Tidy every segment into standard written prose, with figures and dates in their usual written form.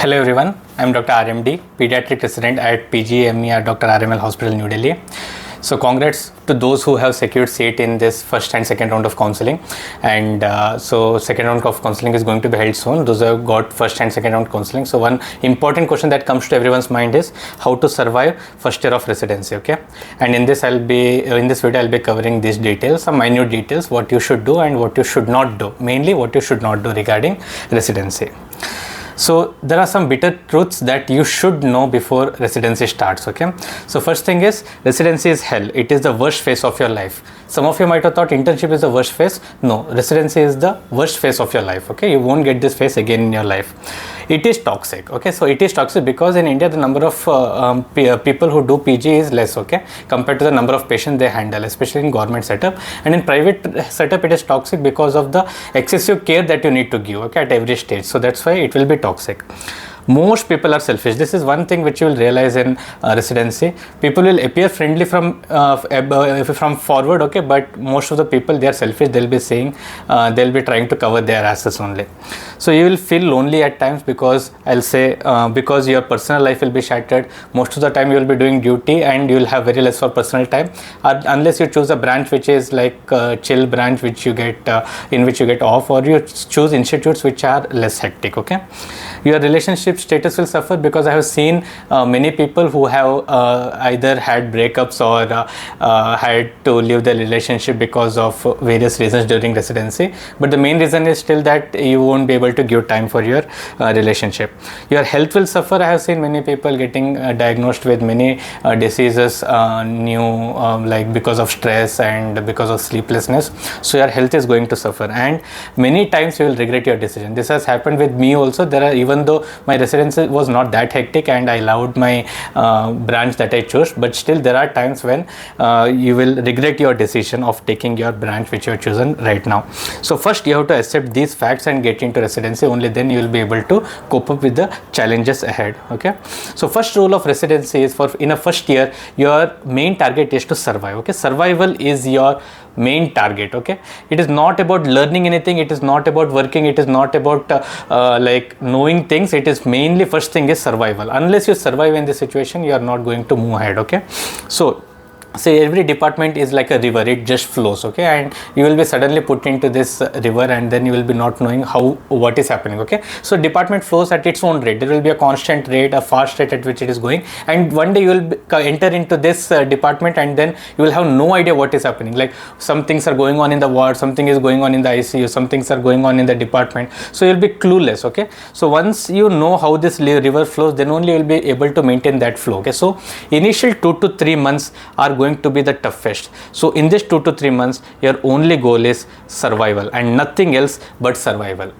Hello everyone, I am Dr. RMD, pediatric resident at PG Dr. RML Hospital, New Delhi. So congrats to those who have secured seat in this first and second round of counselling, and so second round of counselling is going to be held soon. Those who have got first and second round counselling. So one important question that comes to everyone's mind is how to survive first year of residency. Okay, and in this video I'll be covering these details, some minute details, what you should do and what you should not do, mainly what you should not do regarding residency. So there are some bitter truths that you should know before residency starts. Okay, so first thing is residency is hell. It is the worst phase of your life. Some of you might have thought internship is the worst phase. No, residency is the worst phase of your life. Okay, you won't get this phase again in your life. It is toxic. Okay, so it is toxic because in India the number of people who do PG is less, okay, compared to the number of patients they handle, especially in government setup. And in private setup it is toxic because of the excessive care that you need to give, okay, at every stage. So that's why it will be toxic. Most people are selfish. This is one thing which you will realize in residency. People will appear friendly from forward, okay, but most of the people, they are selfish. They'll be saying, they'll be trying to cover their asses only. So you will feel lonely at times because I'll say because your personal life will be shattered. Most of the time you will be doing duty and you will have very less for personal time, unless you choose a branch which is like chill branch, which you get in which you get off, or you choose institutes which are less hectic. Okay, your relationship status will suffer because I have seen many people who have either had breakups or had to leave their relationship because of various reasons during residency, but the main reason is still that you won't be able to give time for your relationship. Your health will suffer. I have seen many people getting diagnosed with many diseases like because of stress and because of sleeplessness. So your health is going to suffer, and many times you will regret your decision. This has happened with me also. Even though my residency was not that hectic and I loved my branch that I chose, but still there are times when you will regret your decision of taking your branch which you have chosen right now. So first you have to accept these facts and get into residency. Only then you will be able to cope up with the challenges ahead. Okay, so first rule of residency is, for in a first year your main target is to survive. Okay, survival is your main target. Okay, it is not about learning anything, it is not about working, it is not about like knowing things. It is mainly, first thing is survival. Unless you survive in this situation, you are not going to move ahead. Okay, so say every department is like a river, it just flows, okay, and you will be suddenly put into this river and then you will be not knowing what is happening. Okay, so department flows at its own rate. There will be a constant rate, a fast rate at which it is going, and one day you will enter into this department and then you will have no idea what is happening. Like some things are going on in the ward, something is going on in the ICU, some things are going on in the department, so you will be clueless. Okay, so once you know how this river flows, then only you will be able to maintain that flow. Okay, so initial 2 to 3 months are going to be the toughest. So in this 2 to 3 months your only goal is survival and nothing else but survival.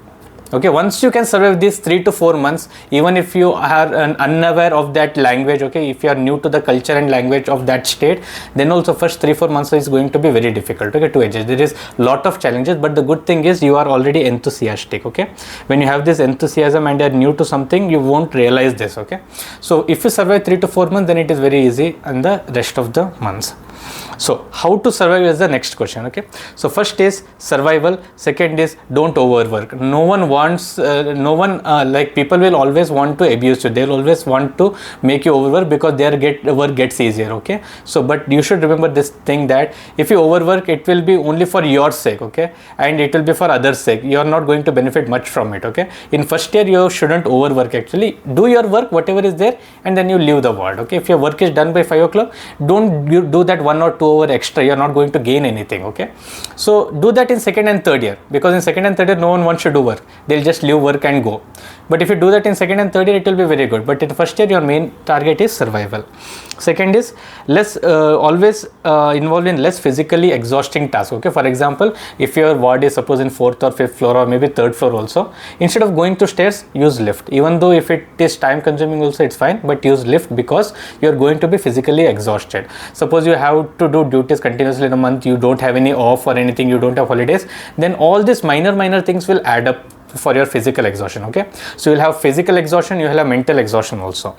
Okay, once you can survive these 3 to 4 months, even if you are unaware of that language, okay, if you are new to the culture and language of that state, then also first 3-4 months is going to be very difficult, okay, to adjust. There is lot of challenges, but the good thing is you are already enthusiastic. Okay, when you have this enthusiasm and you are new to something, you won't realize this. Okay, so if you survive 3 to 4 months, then it is very easy in the rest of the months. So how to survive is the next question. Okay, so first is survival, second is don't overwork. No one wants like people will always want to abuse you. They'll always want to make you overwork because their work gets easier. Okay, so but you should remember this thing, that if you overwork, it will be only for your sake, okay, and it will be for others' sake. You are not going to benefit much from it. Okay, in first year you shouldn't overwork. Actually do your work, whatever is there, and then you leave the ward. Okay, if your work is done by 5 o'clock, don't do that 1 or 2 hour extra. You're not going to gain anything. Okay, so do that in second and third year, because in second and third year no one wants to do work. They'll just leave work and go. But if you do that in second and third year, it will be very good. But in first year your main target is survival. Second is always involved in less physically exhausting tasks. Okay, for example, if your ward is suppose in 4th or 5th floor or maybe 3rd floor also, instead of going to stairs, use lift. Even though if it is time consuming also, it's fine, but use lift because you're going to be physically exhausted. Suppose you have to do duties continuously in a month, you don't have any off or anything, you don't have holidays, then all these minor things will add up for your physical exhaustion. Okay, so you'll have physical exhaustion, you will have mental exhaustion also.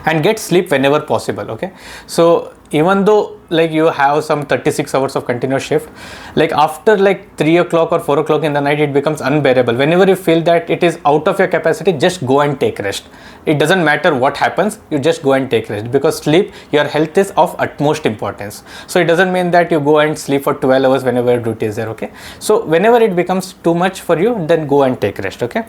And get sleep whenever possible. Okay, so even though like you have some 36 hours of continuous shift, like after like 3 o'clock or 4 o'clock in the night, it becomes unbearable. Whenever you feel that it is out of your capacity, just go and take rest. It doesn't matter what happens, you just go and take rest, because sleep, your health is of utmost importance. So it doesn't mean that you go and sleep for 12 hours whenever your duty is there. Okay, so whenever it becomes too much for you, then go and take rest. Okay,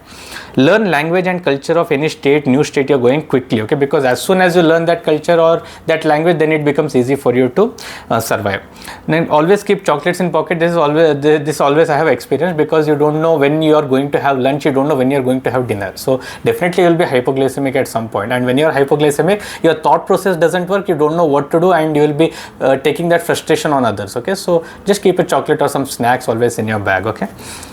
learn language and culture of any state, new state you're going quickly. Okay, because as soon as you learn that culture or that language, then it becomes easy for you to survive. Then always keep chocolates in pocket. This always I have experienced, because you don't know when you are going to have lunch, you don't know when you are going to have dinner. So definitely you will be hypoglycemic at some point, and when you are hypoglycemic, your thought process doesn't work, you don't know what to do, and you will be taking that frustration on others. Okay, so just keep a chocolate or some snacks always in your bag. Okay,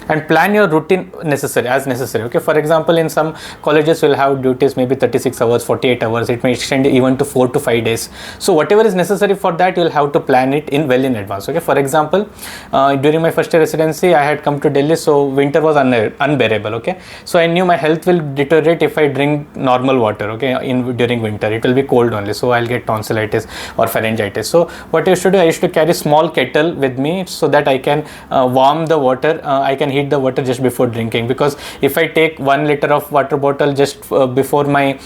and plan your routine as necessary. Okay, for example, in some colleges will have duties maybe 36 hours, 48 hours, it may extend even to 4 to 5 days. So whatever is necessary for that, you will have to plan it well in advance. Okay, for example, during my first year residency, I had come to Delhi, so winter was unbearable. Okay, so I knew my health will deteriorate if I drink normal water. Okay, during winter it will be cold only, so I'll get tonsillitis or pharyngitis. So what I used to do, I used to carry small kettle with me, so that I can warm the water, I can heat the water just before drinking, because if I take 1 liter of water bottle just before my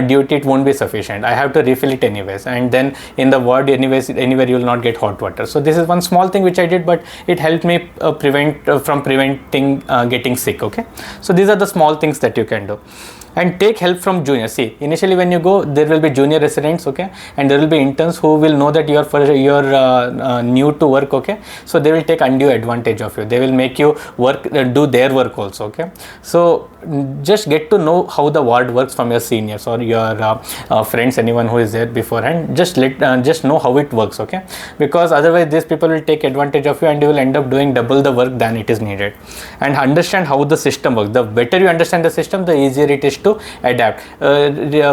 duty, it won't be sufficient. I have to refill it anyways, and then in the ward anywhere you will not get hot water. So this is one small thing which I did, but it helped me preventing getting sick. Okay, so these are the small things that you can do. And take help from juniors. See, initially when you go, there will be junior residents, okay, and there will be interns who will know that you're new to work. Okay, so they will take undue advantage of you. They will make you do their work also. Okay, so just get to know how the ward works from your seniors or your friends, anyone who is there beforehand. Just know how it works. Okay, because otherwise these people will take advantage of you, and you will end up doing double the work than it is needed. And understand how the system works. The better you understand the system, the easier it is to adapt.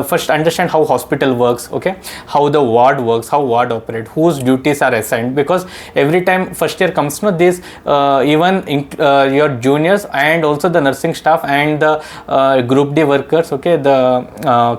First understand how hospital works. Okay, how the ward works, how ward operate, whose duties are assigned, because every time first year comes, these your juniors and also the nursing staff and the group D workers, okay, the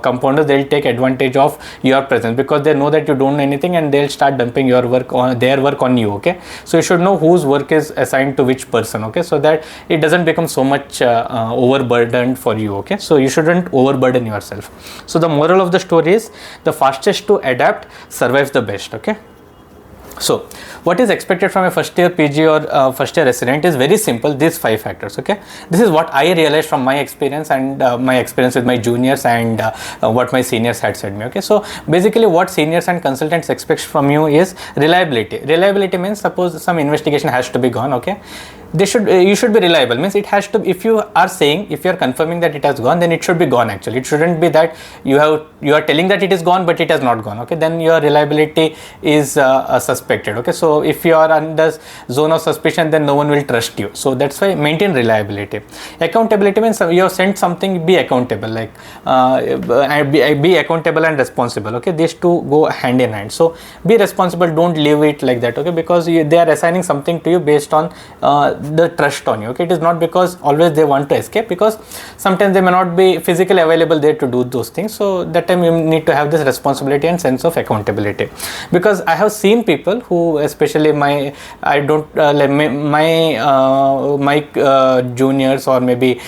compounders, they'll take advantage of your presence, because they know that you don't know anything, and they'll start dumping their work on you. Okay, so you should know whose work is assigned to which person. Okay, so that it doesn't become so much overburdened for you. Okay, so you shouldn't overburden yourself. So the moral of the story is, the fastest to adapt survives the best. Okay, so what is expected from a first year PG or first year resident is very simple, these 5 factors. Okay, this is what I realized from my experience and my experience with my juniors and what my seniors had said me. Okay, so basically what seniors and consultants expect from you is reliability means, suppose some investigation has to be gone. Okay, you should be reliable, means it has to, if you are confirming that it has gone, then it should be gone. Actually, it shouldn't be that you are telling that it is gone but it has not gone. Okay, then your reliability is suspected. Okay, so if you are under zone of suspicion, then no one will trust you. So that's why maintain reliability. Accountability means you have sent something, be accountable, like be accountable and responsible. Okay, these two go hand in hand. So be responsible, don't leave it like that. Okay, because they are assigning something to you based on the trust on you. Okay, it is not because always they want to escape, because sometimes they may not be physically available there to do those things. So that time you need to have this responsibility and sense of accountability, because I have seen people who, especially my juniors, or maybe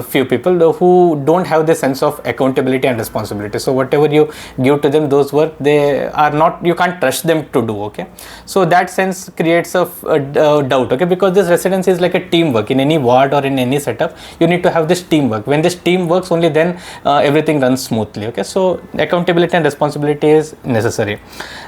few people who don't have this sense of accountability and responsibility. So whatever you give to them, those work, you can't trust them to do. Okay, so that sense creates a doubt. Okay, because this residency is like a teamwork. In any ward or in any setup, you need to have this teamwork. When this team works, only then everything runs smoothly. Okay, so accountability and responsibility is necessary.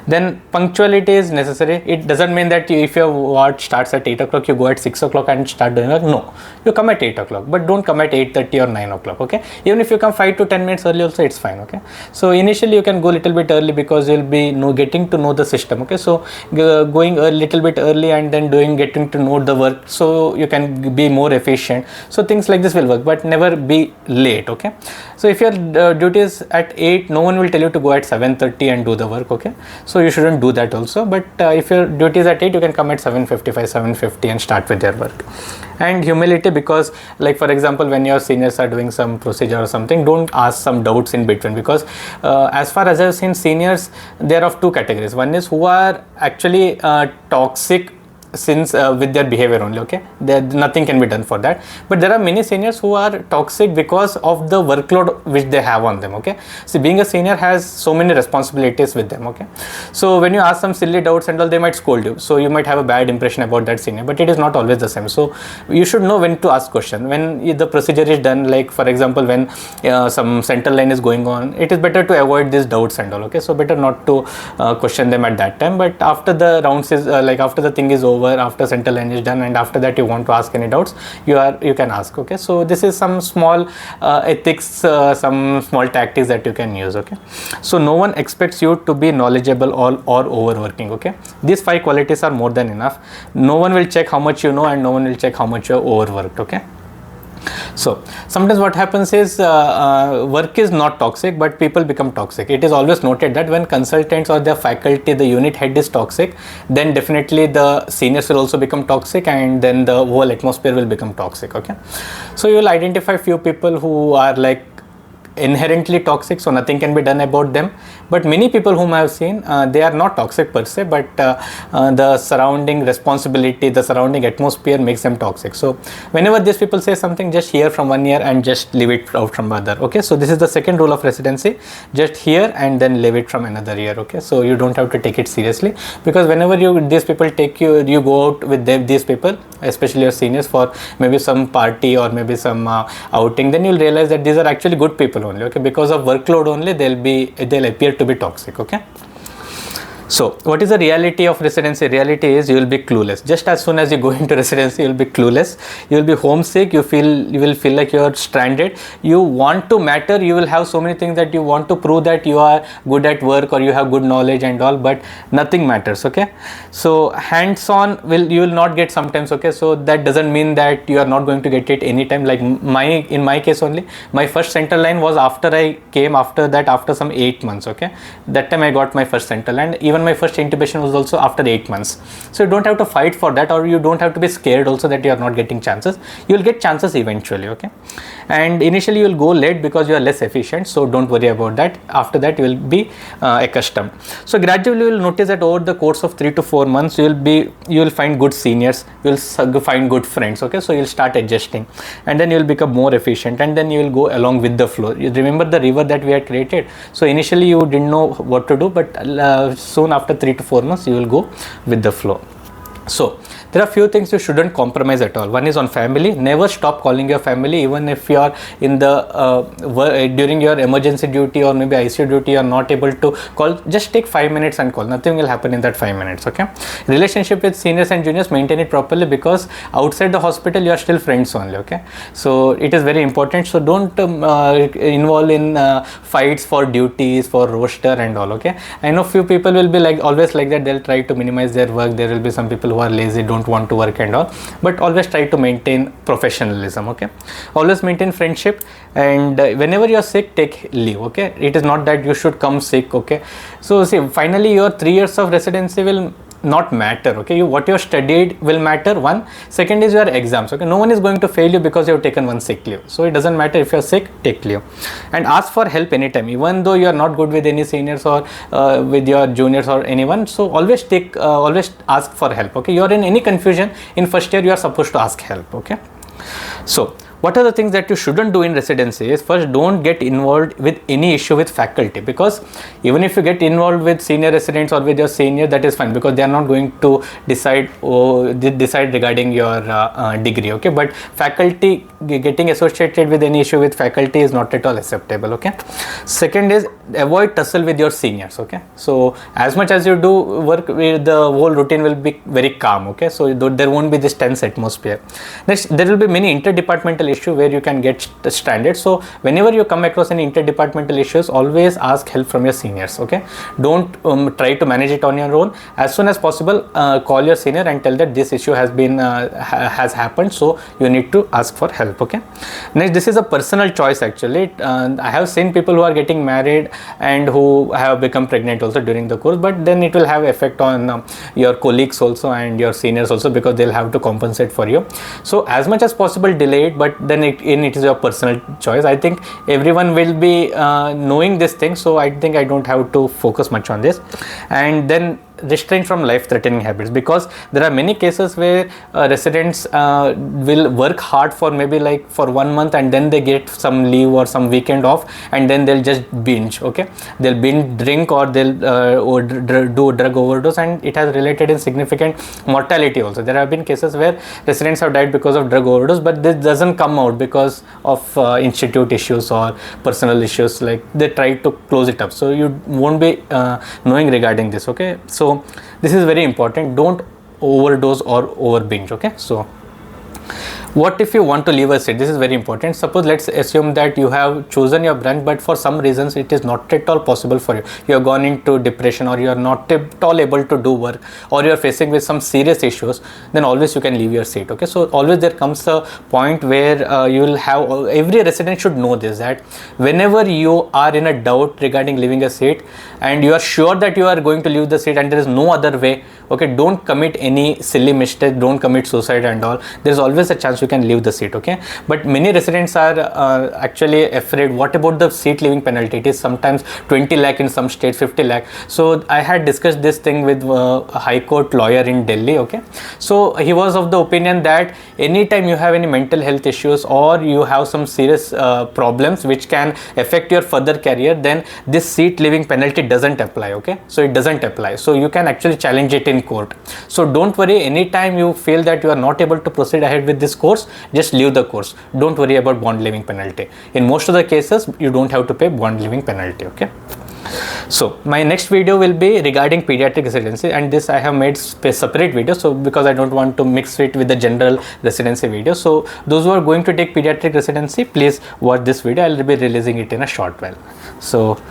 Then punctuality is necessary. It doesn't mean that if your ward starts at 8 o'clock, you go at 6 o'clock and start doing work. No, you come at 8 o'clock, but don't come at 8:30 or 9 o'clock. Okay, even if you come 5 to 10 minutes early also, it's fine. Okay, so initially you can go a little bit early, because you'll be getting to know the system. Okay, so going a little bit early and then getting to know the work work, so you can be more efficient. So things like this will work, but never be late. Okay, so if your duty is at 8, no one will tell you to go at 7:30 and do the work. Okay, so you shouldn't do that also. But if your duty is at 8, you can come at 7:55, 7:50 and start with your work. And humility, because like for example, when your seniors are doing some procedure or something, don't ask some doubts in between, because as far as I've seen, seniors, they're of two categories. One is who are actually toxic since with their behavior only. Okay, nothing can be done for that. But there are many seniors who are toxic because of the workload which they have on them. Okay, see, being a senior has so many responsibilities with them. Okay, so when you ask some silly doubts and all, they might scold you, so you might have a bad impression about that senior, but it is not always the same. So you should know when to ask question. When the procedure is done, like for example, when some central line is going on, it is better to avoid these doubts and all. Okay, so better not to question them at that time. But after the rounds is like after the thing is over, after central line is done, and after that you want to ask any doubts, you can ask. Okay, so this is some small ethics, some small tactics that you can use. Okay, so no one expects you to be knowledgeable or overworking. Okay, these 5 qualities are more than enough. No one will check how much you know, and no one will check how much you are overworked. Okay, so sometimes what happens is work is not toxic, but people become toxic. It is always noted that when consultants or their faculty, the unit head is toxic, then definitely the seniors will also become toxic, and then the whole atmosphere will become toxic. Okay, so you will identify few people who are like inherently toxic, so nothing can be done about them. But many people whom I have seen, they are not toxic per se, but the surrounding responsibility, the surrounding atmosphere makes them toxic. So whenever these people say something, just hear from one ear and just leave it out from other. Okay, so this is the second rule of residency: just hear and then leave it from another ear. Okay, so you don't have to take it seriously, because whenever these people take you go out with these people, especially your seniors, for maybe some party or maybe some outing, then you'll realize that these are actually good people only. Okay, because of workload only, they'll appear to be toxic. Okay, so what is the reality of residency? Reality is you will be clueless. Just as soon as you go into residency, you will be clueless, you will be homesick, you will feel like you are stranded. You want to matter, you will have so many things that you want to prove that you are good at work or you have good knowledge and all, but nothing matters. Okay, so hands-on you will not get sometimes. Okay, so that doesn't mean that you are not going to get it anytime. Like in my case only, my first central line was after I came after some 8 months. Okay, that time I got my first central, and even my first intubation was also after 8 months. So you don't have to fight for that, or you don't have to be scared also that you are not getting chances. You will get chances eventually. Okay, and initially you will go late because you are less efficient, so don't worry about that. After that you will be accustomed. So gradually you will notice that over the course of 3 to 4 months, you will find good seniors, you will find good friends. Okay, so you will start adjusting, and then you will become more efficient, and then you will go along with the flow. You remember the river that we had created? So initially you didn't know what to do, but soon after 3 to 4 months, you will go with the flow. So there are few things you shouldn't compromise at all. One is on family. Never stop calling your family, even if you are in the during your emergency duty or maybe ICU duty, you are not able to call. Just take 5 minutes and call. Nothing will happen in that 5 minutes. Okay, relationship with seniors and juniors, maintain it properly, because outside the hospital you are still friends only. Okay, so it is very important. So don't involve in fights for duties, for roster and all. Okay, I know few people will be like always like that. They'll try to minimize their work. There will be some people who are lazy, don't want to work and all, but always try to maintain professionalism. Okay, always maintain friendship, and whenever you are sick, take leave. Okay, it is not that you should come sick. Okay, so see, finally your 3 years of residency will not matter. Okay, what you have studied will matter. One, second is your exams. Okay, no one is going to fail you because you have taken one sick leave. So it doesn't matter if you are sick, take leave, and ask for help anytime, even though you are not good with any seniors or with your juniors or anyone. So always ask for help. Okay, you are in any confusion in first year, you are supposed to ask help. Okay, so what are the things that you shouldn't do in residency is, first, don't get involved with any issue with faculty, because even if you get involved with senior residents or with your senior, that is fine, because they are not going to decide regarding your degree. Okay, but faculty, getting associated with any issue with faculty is not at all acceptable. Okay, second is avoid tussle with your seniors. Okay, so as much as you do work, the whole routine will be very calm. Okay, so there won't be this tense atmosphere. Next, there will be many interdepartmental issue where you can get stranded. So whenever you come across any interdepartmental issues, always ask help from your seniors. Okay, don't try to manage it on your own. As soon as possible, call your senior and tell that this issue has been has happened, so you need to ask for help. Okay, next, this is a personal choice actually. I have seen people who are getting married and who have become pregnant also during the course, but then it will have effect on your colleagues also and your seniors also, because they'll have to compensate for you. So as much as possible delay it, but then it is your personal choice. I think everyone will be knowing this thing, so I think I don't have to focus much on this. And then restrain from life-threatening habits, because there are many cases where residents will work hard for maybe like for 1 month, and then they get some leave or some weekend off, and then they'll just binge. Okay, they'll binge drink, or they'll do drug overdose, and it has related in significant mortality also. There have been cases where residents have died because of drug overdose, but this doesn't come out because of institute issues or personal issues, like they try to close it up, so you won't be knowing regarding this. Okay, so this is very important. Don't overdose or over binge. Okay, so what if you want to leave a seat? This is very important. Suppose let's assume that you have chosen your branch, but for some reasons it is not at all possible for you. You have gone into depression, or you are not at all able to do work, or you are facing with some serious issues, then always you can leave your seat. Okay, so always there comes a point where you will have, every resident should know this, that whenever you are in a doubt regarding leaving a seat and you are sure that you are going to leave the seat and there is no other way, okay, don't commit any silly mistake, don't commit suicide and all. There is always a chance you can leave the seat. Okay, but many residents are actually afraid. What about the seat leaving penalty? It is sometimes 20 lakh in some states, 50 lakh. So I had discussed this thing with a high court lawyer in Delhi. Okay, so he was of the opinion that anytime you have any mental health issues, or you have some serious problems which can affect your further career, then this seat leaving penalty doesn't apply. Okay, so it doesn't apply, so you can actually challenge it in court. So don't worry, anytime you feel that you are not able to proceed ahead with this course, just leave the course. Don't worry about bond leaving penalty. In most of the cases you don't have to pay bond leaving penalty. Okay, so my next video will be regarding pediatric residency, and this I have made separate video, so because I don't want to mix it with the general residency video. So those who are going to take pediatric residency, please watch this video. I will be releasing it in a short while. So